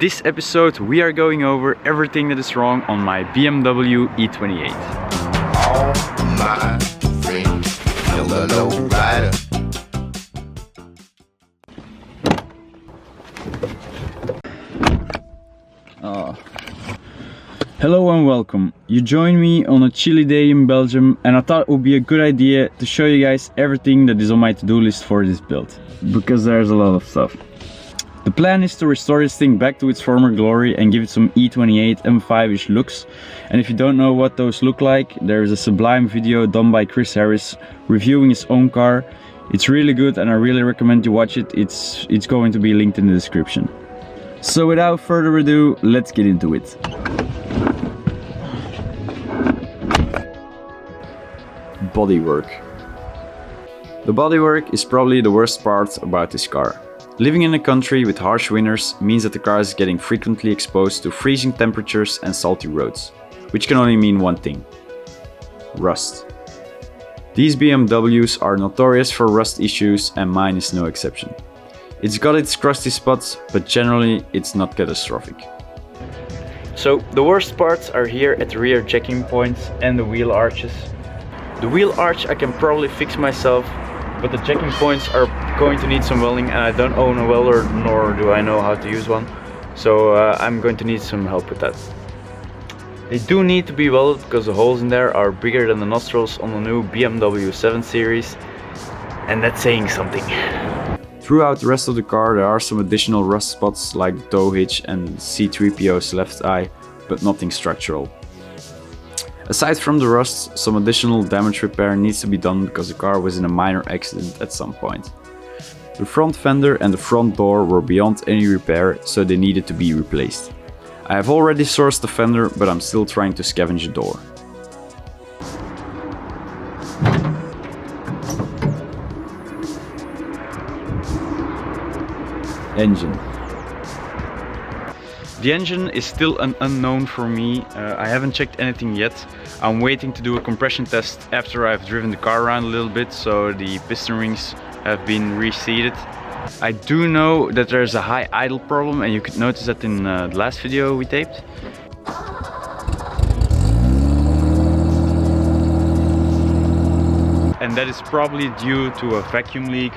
this episode we are going over everything that is wrong on my BMW E28. All my friends, yellow rider. Hello and welcome. You join me on a chilly day in Belgium and I thought it would be a good idea to show you guys everything that is on my to-do list for this build. Because there's a lot of stuff. The plan is to restore this thing back to its former glory and give it some E28 M5-ish looks. And if you don't know what those look like, there is a sublime video done by Harris reviewing his own car. It's really good and I really recommend you watch it. It's going to be linked in the description. So without further ado, let's get into it. Bodywork. The bodywork is probably the worst part about this car. Living in a country with harsh winters means that the car is getting frequently exposed to freezing temperatures and salty roads, which can only mean one thing: rust. These BMWs are notorious for rust issues and mine is no exception. It's got its crusty spots, but generally it's not catastrophic. So the worst parts are here at the rear jacking points and the wheel arches. The wheel arch I can probably fix myself, but the jacking points are going to need some welding and I don't own a welder nor do I know how to use one. So I'm going to need some help with that. They do need to be welded because the holes in there are bigger than the nostrils on the new BMW 7 Series, and that's saying something. Throughout the rest of the car there are some additional rust spots like the tow hitch and C3PO's left eye, but nothing structural. Aside from the rust, some additional damage repair needs to be done because the car was in a minor accident at some point. The front fender and the front door were beyond any repair, so they needed to be replaced. I have already sourced the fender, but I'm still trying to scavenge the door. Engine. The engine is still an unknown for me. I haven't checked anything yet. I'm waiting to do a compression test after I've driven the car around a little bit, so the piston rings have been reseated. I do know that there's a high idle problem, and you could notice that in the last video we taped. And that is probably due to a vacuum leak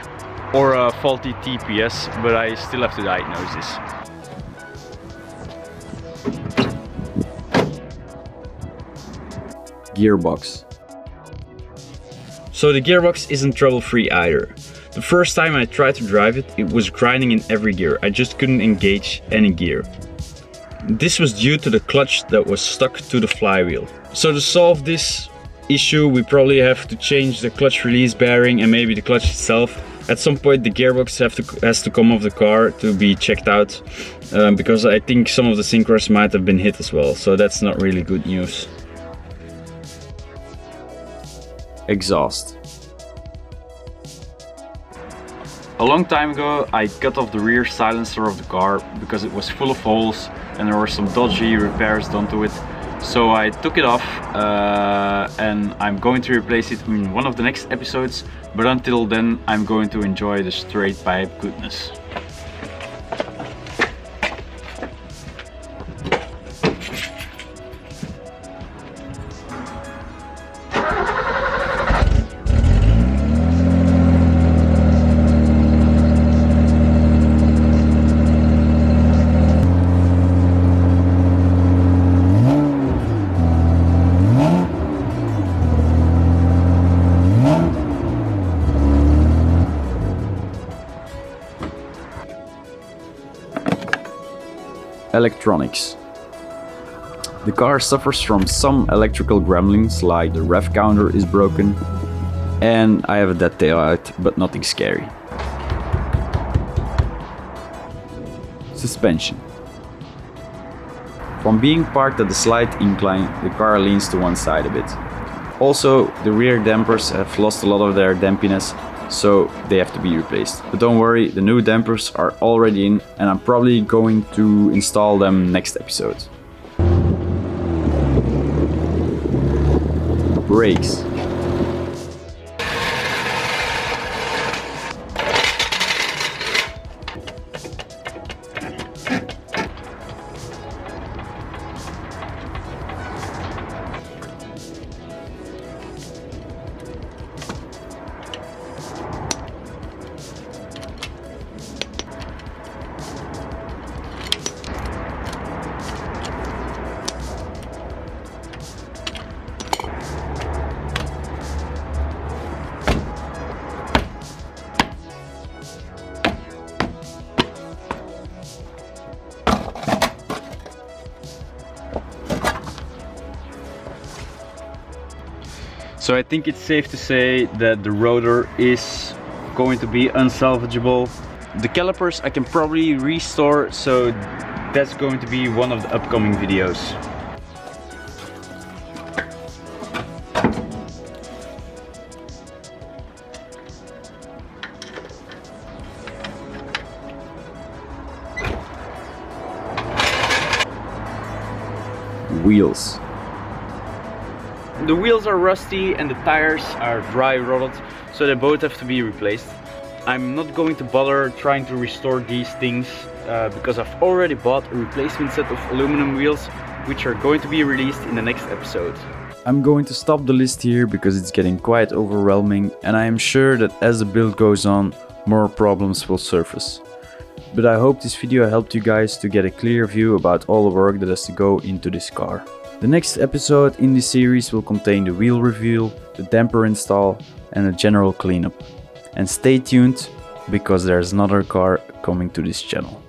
or a faulty TPS, but I still have to diagnose this. Gearbox. So the gearbox isn't trouble-free either. The first time I tried to drive it, it was grinding in every gear. I just couldn't engage any gear. This was due to the clutch that was stuck to the flywheel. So to solve this issue, we probably have to change the clutch release bearing and maybe the clutch itself. At some point the gearbox has to come off the car to be checked out, because I think some of the synchros might have been hit as well, so that's not really good news. Exhaust. A long time ago I cut off the rear silencer of the car because it was full of holes and there were some dodgy repairs done to it. So I took it off and I'm going to replace it in one of the next episodes, but until then I'm going to enjoy the straight pipe goodness. Electronics. The car suffers from some electrical gremlins, like the rev counter is broken and I have a dead taillight, but nothing scary. Suspension. From being parked at a slight incline, the car leans to one side a bit. Also, the rear dampers have lost a lot of their dampiness, so they have to be replaced. But don't worry, the new dampers are already in and I'm probably going to install them next episode. Brakes. So I think it's safe to say that the rotor is going to be unsalvageable. The calipers I can probably restore, so that's going to be one of the upcoming videos. Wheels. The wheels are rusty and the tires are dry rotted, so they both have to be replaced. I'm not going to bother trying to restore these things because I've already bought a replacement set of aluminum wheels, which are going to be released in the next episode. I'm going to stop the list here because it's getting quite overwhelming, and I am sure that as the build goes on, more problems will surface. But I hope this video helped you guys to get a clear view about all the work that has to go into this car. The next episode in this series will contain the wheel reveal, the damper install and a general cleanup. And stay tuned, because there's another car coming to this channel.